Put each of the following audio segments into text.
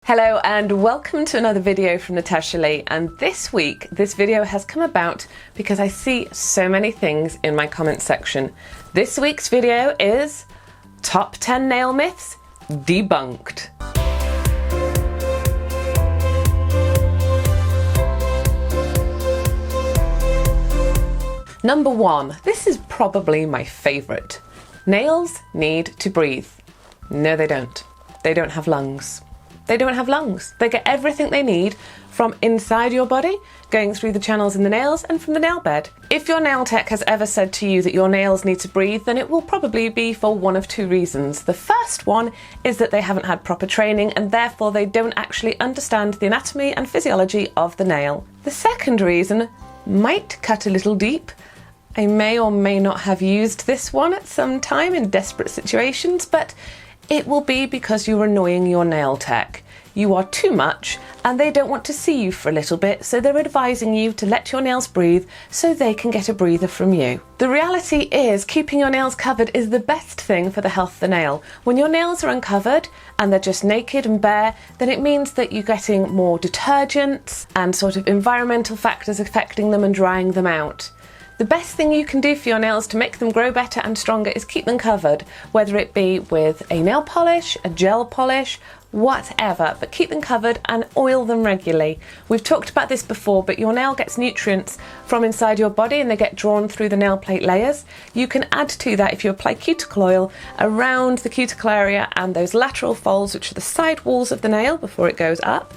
Hello and welcome to another video from Natasha Lee, and this week this video has come about because I see so many things in my comment section. This week's video is Top 10 Nail Myths Debunked. Number 1. This is probably my favourite. Nails need to breathe. No, they don't. They don't have lungs. They don't have lungs. They get everything they need from inside your body, going through the channels in the nails and from the nail bed. If your nail tech has ever said to you that your nails need to breathe, then it will probably be for one of two reasons. The first one is that they haven't had proper training and therefore they don't actually understand the anatomy and physiology of the nail. The second reason might cut a little deep. I may or may not have used this one at some time in desperate situations, but it will be because you're annoying your nail tech. You are too much and they don't want to see you for a little bit, so they're advising you to let your nails breathe so they can get a breather from you. The reality is keeping your nails covered is the best thing for the health of the nail. When your nails are uncovered and they're just naked and bare, then it means that you're getting more detergents and sort of environmental factors affecting them and drying them out. The best thing you can do for your nails to make them grow better and stronger is keep them covered, whether it be with a nail polish, a gel polish, whatever, but keep them covered and oil them regularly. We've talked about this before, but your nail gets nutrients from inside your body and they get drawn through the nail plate layers. You can add to that if you apply cuticle oil around the cuticle area and those lateral folds, which are the side walls of the nail before it goes up.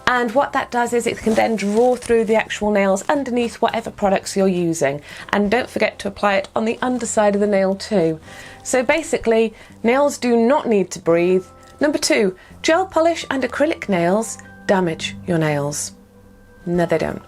And what that does is it can then draw through the actual nails underneath whatever products you're using. And don't forget to apply it on the underside of the nail too. So basically, nails do not need to breathe. Number 2, gel polish and acrylic nails damage your nails. No, they don't.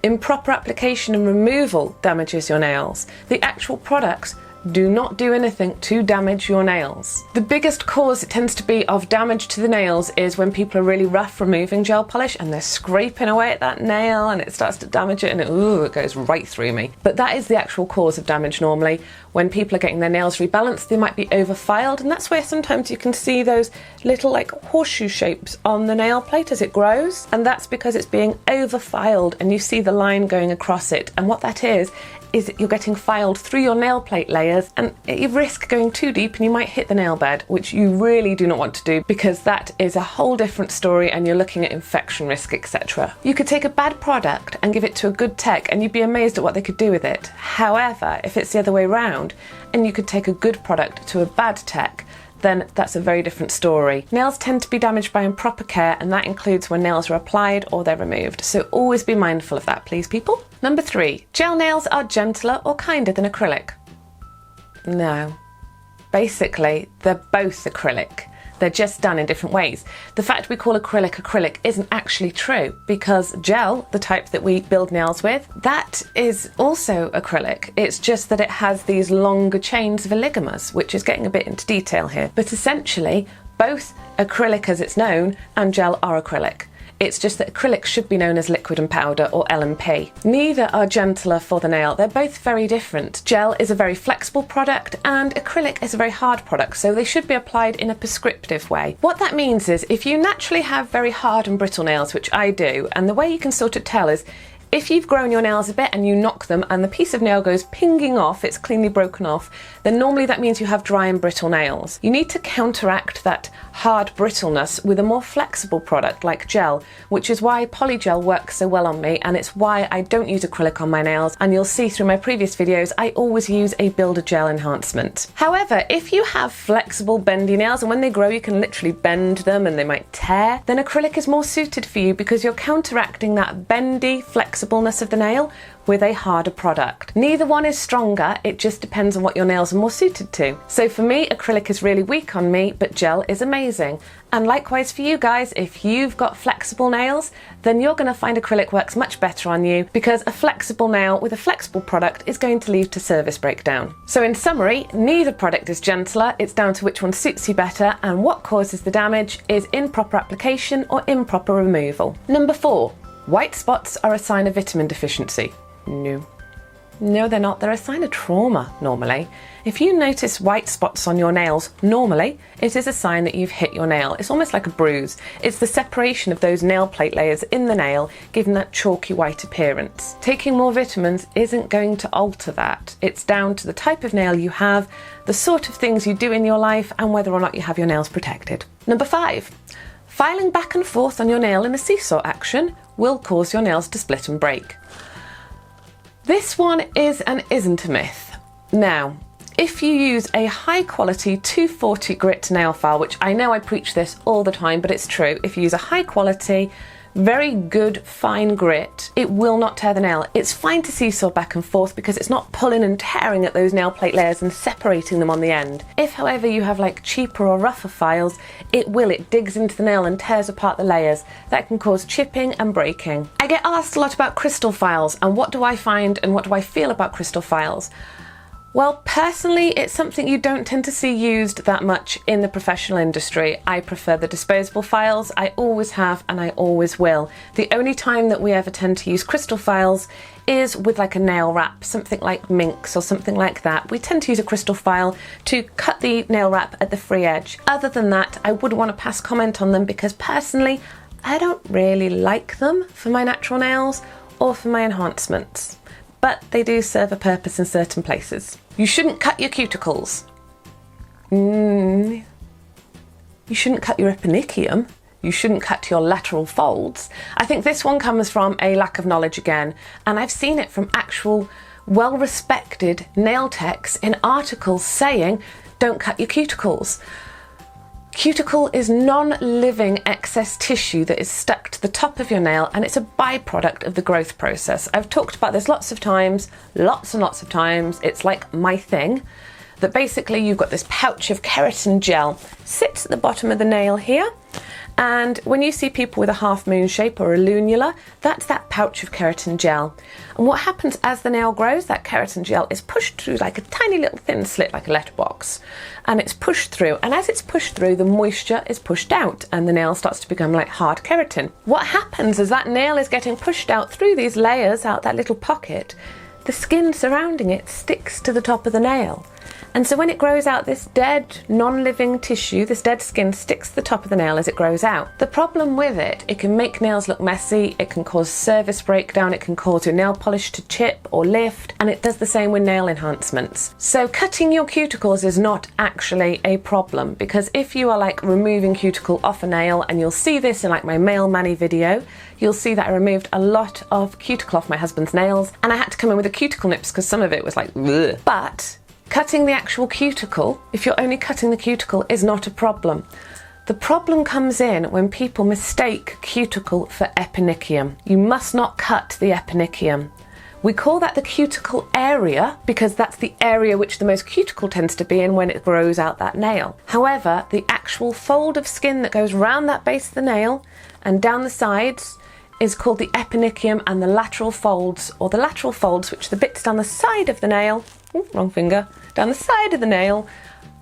Improper application and removal damages your nails. The actual products do not do anything to damage your nails. The biggest cause it tends to be of damage to the nails is when people are really rough removing gel polish and they're scraping away at that nail and it starts to damage it and it goes right through me. But that is the actual cause of damage normally. When people are getting their nails rebalanced, they might be over-filed, and that's where sometimes you can see those little like horseshoe shapes on the nail plate as it grows, and that's because it's being over-filed and you see the line going across it. And what that is that you're getting filed through your nail plate layers and you risk going too deep and you might hit the nail bed, which you really do not want to do because that is a whole different story and you're looking at infection risk, etc. You could take a bad product and give it to a good tech and you'd be amazed at what they could do with it. However, if it's the other way around and you could take a good product to a bad tech, then that's a very different story. Nails tend to be damaged by improper care, and that includes when nails are applied or they're removed. So always be mindful of that, please, people. Number 3, gel nails are gentler or kinder than acrylic. No. Basically, they're both acrylic. They're just done in different ways. The fact we call acrylic acrylic isn't actually true because gel, the type that we build nails with, that is also acrylic. It's just that it has these longer chains of oligomers, which is getting a bit into detail here. But essentially, both acrylic as it's known and gel are acrylic. It's just that acrylic should be known as liquid and powder, or LMP. Neither are gentler for the nail. They're both very different. Gel is a very flexible product and acrylic is a very hard product, so they should be applied in a prescriptive way. What that means is if you naturally have very hard and brittle nails, which I do, and the way you can sort of tell is if you've grown your nails a bit and you knock them and the piece of nail goes pinging off, it's cleanly broken off, then normally that means you have dry and brittle nails. You need to counteract that hard brittleness with a more flexible product like gel, which is why polygel works so well on me, and it's why I don't use acrylic on my nails, and you'll see through my previous videos I always use a builder gel enhancement. However, if you have flexible bendy nails and when they grow you can literally bend them and they might tear, then acrylic is more suited for you because you're counteracting that bendy flexibleness of the nail with a harder product. Neither one is stronger, it just depends on what your nails are more suited to. So for me, acrylic is really weak on me, but gel is amazing. And likewise for you guys, if you've got flexible nails, then you're going to find acrylic works much better on you because a flexible nail with a flexible product is going to lead to service breakdown. So in summary, neither product is gentler, it's down to which one suits you better, and what causes the damage is improper application or improper removal. Number 4, white spots are a sign of vitamin deficiency. No. No, they're not. They're a sign of trauma, normally. If you notice white spots on your nails, normally, it is a sign that you've hit your nail. It's almost like a bruise. It's the separation of those nail plate layers in the nail, giving that chalky white appearance. Taking more vitamins isn't going to alter that. It's down to the type of nail you have, the sort of things you do in your life, and whether or not you have your nails protected. Number 5. Filing back and forth on your nail in a seesaw action will cause your nails to split and break. This one is and isn't a myth. Now, if you use a high quality 240 grit nail file, which I know I preach this all the time, but it's true, if you use a high quality, very good fine grit, it will not tear the nail. It's fine to seesaw back and forth because it's not pulling and tearing at those nail plate layers and separating them on the end. If, however, you have like cheaper or rougher files, it digs into the nail and tears apart the layers. That can cause chipping and breaking. I get asked a lot about crystal files and what do I find and what do I feel about crystal files. Well, personally, it's something you don't tend to see used that much in the professional industry. I prefer the disposable files. I always have and I always will. The only time that we ever tend to use crystal files is with like a nail wrap, something like minks or something like that. We tend to use a crystal file to cut the nail wrap at the free edge. Other than that, I wouldn't want to pass comment on them because personally, I don't really like them for my natural nails or for my enhancements. But they do serve a purpose in certain places. You shouldn't cut your cuticles. You shouldn't cut your epinicium. You shouldn't cut your lateral folds. I think this one comes from a lack of knowledge again, and I've seen it from actual well-respected nail techs in articles saying, don't cut your cuticles. Cuticle is non-living excess tissue that is stuck to the top of your nail, and it's a byproduct of the growth process. I've talked about this lots and lots of times. It's like my thing, that basically you've got this pouch of keratin gel, sits at the bottom of the nail here, and when you see people with a half moon shape or a lunula, that's that pouch of keratin gel. And what happens as the nail grows, that keratin gel is pushed through like a tiny little thin slit, like a letterbox, and it's pushed through. And as it's pushed through, the moisture is pushed out and the nail starts to become like hard keratin. What happens is that nail is getting pushed out through these layers, out that little pocket. The skin surrounding it sticks to the top of the nail. And so when it grows out, this dead, non-living tissue, this dead skin sticks to the top of the nail as it grows out. The problem with it can make nails look messy, it can cause service breakdown, it can cause your nail polish to chip or lift, and it does the same with nail enhancements. So cutting your cuticles is not actually a problem, because if you are like removing cuticle off a nail, and you'll see this in like my male mani video, you'll see that I removed a lot of cuticle off my husband's nails, and I had to come in with a cuticle nips because some of it was like, ugh. But cutting the actual cuticle, if you're only cutting the cuticle, is not a problem. The problem comes in when people mistake cuticle for epinicium. You must not cut the epinicium. We call that the cuticle area because that's the area which the most cuticle tends to be in when it grows out that nail. However, the actual fold of skin that goes round that base of the nail and down the sides is called the epinicium, and the lateral folds, or the lateral folds, which are the bits down the side of the nail, wrong finger, down the side of the nail,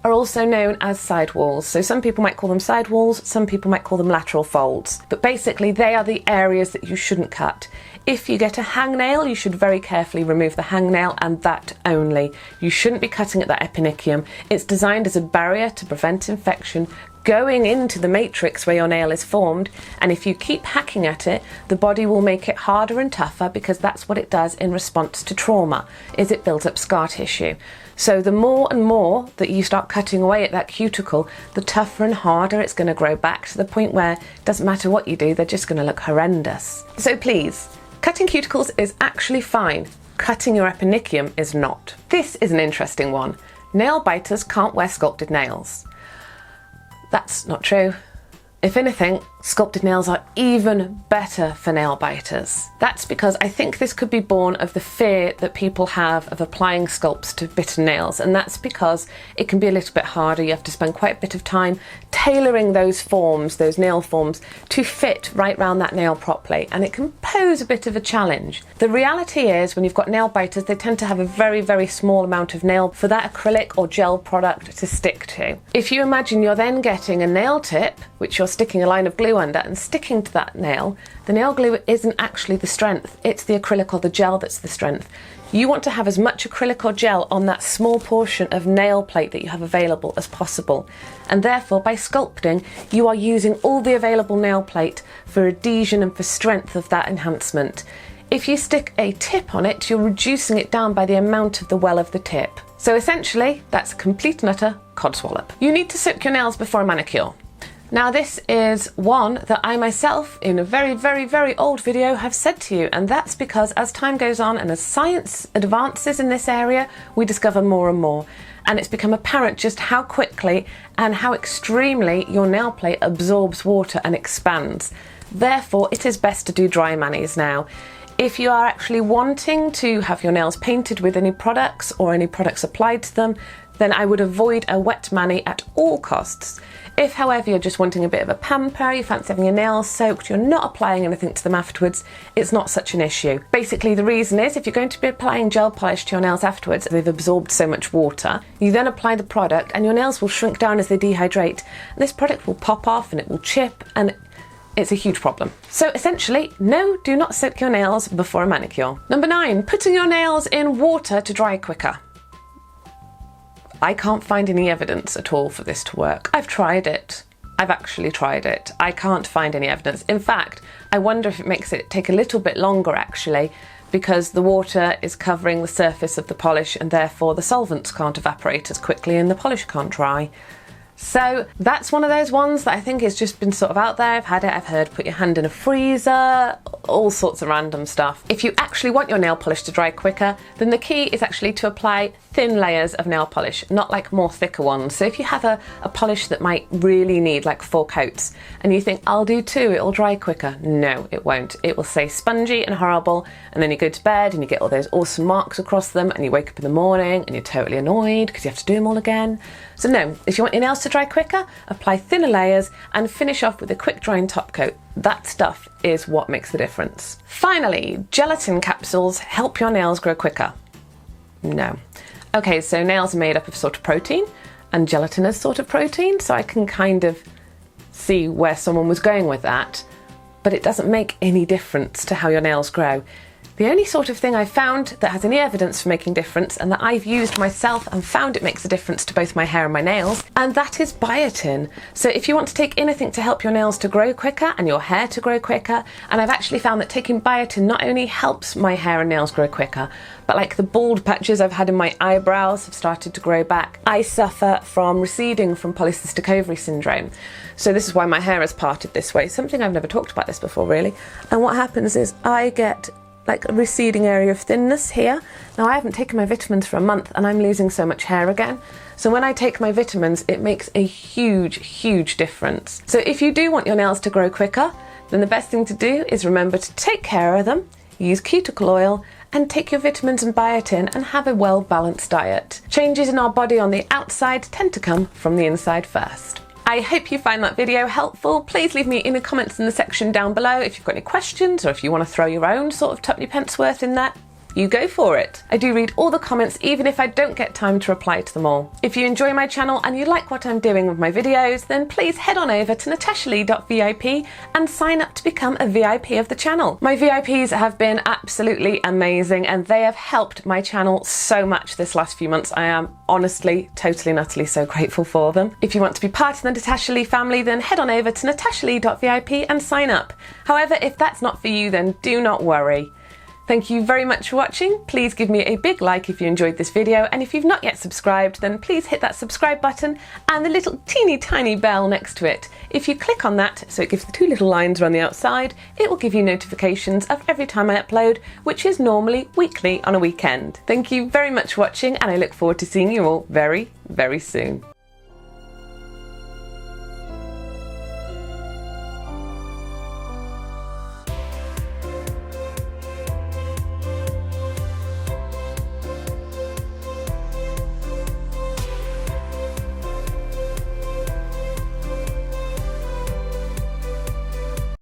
are also known as sidewalls. So some people might call them sidewalls, some people might call them lateral folds. But basically they are the areas that you shouldn't cut. If you get a hangnail, you should very carefully remove the hangnail, and that only. You shouldn't be cutting at that epinicium. It's designed as a barrier to prevent infection going into the matrix where your nail is formed, and if you keep hacking at it, the body will make it harder and tougher, because that's what it does in response to trauma, is it builds up scar tissue. So the more and more that you start cutting away at that cuticle, the tougher and harder it's going to grow back, to the point where it doesn't matter what you do, they're just going to look horrendous. So please, cutting cuticles is actually fine. Cutting your epinicium is not. This is an interesting one. Nail biters can't wear sculpted nails. That's not true. If anything, sculpted nails are even better for nail biters. That's because I think this could be born of the fear that people have of applying sculpts to bitten nails, and that's because it can be a little bit harder. You have to spend quite a bit of time tailoring those forms, those nail forms, to fit right round that nail properly, and it can pose a bit of a challenge. The reality is, when you've got nail biters, they tend to have a very, very small amount of nail for that acrylic or gel product to stick to. If you imagine you're then getting a nail tip, which you're sticking a line of glue under and sticking to that nail, the nail glue isn't actually the strength, it's the acrylic or the gel that's the strength. You want to have as much acrylic or gel on that small portion of nail plate that you have available as possible. And therefore, by sculpting, you are using all the available nail plate for adhesion and for strength of that enhancement. If you stick a tip on it, you're reducing it down by the amount of the well of the tip. So essentially, that's a complete and utter codswallop. You need to soak your nails before a manicure. Now this is one that I myself, in a very, very, very old video, have said to you, and that's because as time goes on and as science advances in this area, we discover more and more. And it's become apparent just how quickly and how extremely your nail plate absorbs water and expands. Therefore, it is best to do dry manis now. If you are actually wanting to have your nails painted with any products or any products applied to them, then I would avoid a wet mani at all costs. If, however, you're just wanting a bit of a pamper, you fancy having your nails soaked, you're not applying anything to them afterwards, it's not such an issue. Basically, the reason is if you're going to be applying gel polish to your nails afterwards, they've absorbed so much water, you then apply the product and your nails will shrink down as they dehydrate. And this product will pop off and it will chip and it's a huge problem. So essentially, no, do not soak your nails before a manicure. Number 9, putting your nails in water to dry quicker. I can't find any evidence at all for this to work. I've tried it. I've actually tried it. I can't find any evidence. In fact, I wonder if it makes it take a little bit longer actually, because the water is covering the surface of the polish and therefore the solvents can't evaporate as quickly and the polish can't dry. So that's one of those ones that I think has just been sort of out there. I've had it, I've heard put your hand in a freezer, all sorts of random stuff. If you actually want your nail polish to dry quicker, then the key is actually to apply thin layers of nail polish, not like more thicker ones. So if you have a polish that might really need like 4 coats and you think, I'll do 2, it'll dry quicker. No, it won't. It will stay spongy and horrible, and then you go to bed and you get all those awesome marks across them and you wake up in the morning and you're totally annoyed because you have to do them all again. So no, if you want your nails to dry quicker, apply thinner layers and finish off with a quick drying top coat. That stuff is what makes the difference. Finally, gelatin capsules help your nails grow quicker. No. Okay, so nails are made up of sort of protein and gelatin is sort of protein, so I can kind of see where someone was going with that, but it doesn't make any difference to how your nails grow. The only sort of thing I found that has any evidence for making difference and that I've used myself and found it makes a difference to both my hair and my nails, and that is biotin. So if you want to take anything to help your nails to grow quicker and your hair to grow quicker, and I've actually found that taking biotin not only helps my hair and nails grow quicker, but like the bald patches I've had in my eyebrows have started to grow back. I suffer from receding from polycystic ovary syndrome. So this is why my hair is parted this way, something I've never talked about this before really. And what happens is I get like a receding area of thinness here. Now I haven't taken my vitamins for a month and I'm losing so much hair again. So when I take my vitamins, it makes a huge, huge difference. So if you do want your nails to grow quicker, then the best thing to do is remember to take care of them, use cuticle oil, and take your vitamins and biotin and have a well-balanced diet. Changes in our body on the outside tend to come from the inside first. I hope you find that video helpful. Please leave me in the comments in the section down below if you've got any questions or if you want to throw your own sort of tuppenny pence worth in there. You go for it. I do read all the comments even if I don't get time to reply to them all. If you enjoy my channel and you like what I'm doing with my videos, then please head on over to natashalee.vip and sign up to become a VIP of the channel. My VIPs have been absolutely amazing and they have helped my channel so much this last few months. I am honestly, totally and utterly so grateful for them. If you want to be part of the Natasha Lee family, then head on over to natashalee.vip and sign up. However, if that's not for you, then do not worry. Thank you very much for watching. Please give me a big like if you enjoyed this video, and if you've not yet subscribed, then please hit that subscribe button and the little teeny tiny bell next to it. If you click on that, so it gives the 2 little lines around the outside, it will give you notifications of every time I upload, which is normally weekly on a weekend. Thank you very much for watching, and I look forward to seeing you all very, very soon.